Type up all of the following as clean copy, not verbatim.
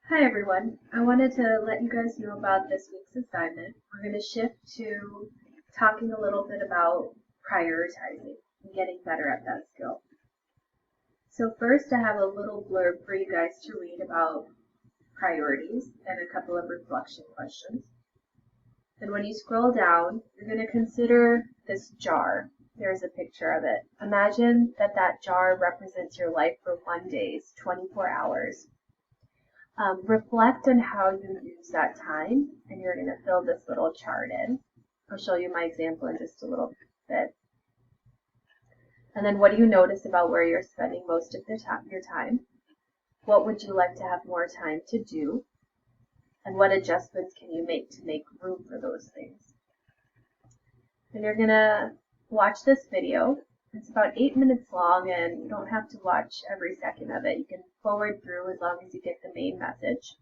Hi everyone. I wanted to let you guys know about this week's assignment. We're going to shift to talking a little bit about prioritizing and getting better at that skill. So first I have a little blurb for you guys to read about priorities and a couple of reflection questions. And when you scroll down, you're going to consider this jar. There's a picture of it. Imagine that that jar represents your life for one day's 24 hours. Reflect on how you use that time, and you're going to fill this little chart in. I'll show you my example in just a little bit. And then what do you notice about where you're spending most of your time? What would you like to have more time to do? And what adjustments can you make to make room for those things? And you're going to watch this video. It's about 8 minutes long, and you don't have to watch every second of it. You can forward through as long as you get the main message.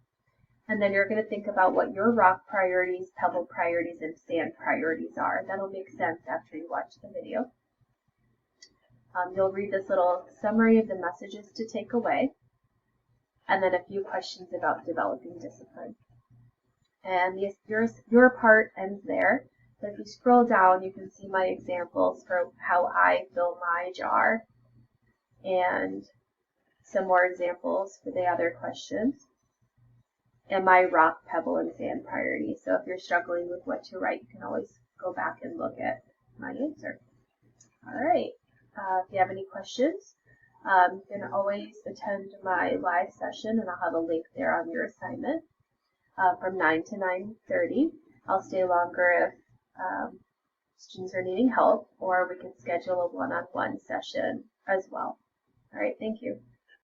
And then you're going to think about what your rock priorities, pebble priorities, and sand priorities are. That'll make sense after you watch the video. You'll read this little summary of the messages to take away, and then a few questions about developing discipline. And your part ends there. But if you scroll down, you can see my examples for how I fill my jar, and some more examples for the other questions, and my rock, pebble, and sand priorities. So if you're struggling with what to write, you can always go back and look at my answer. All right. If you have any questions, you can always attend my live session, and I'll have a link there on your assignment from 9 to 9:30. I'll stay longer if students are needing help, or we can schedule a one-on-one session as well. All right. Thank you.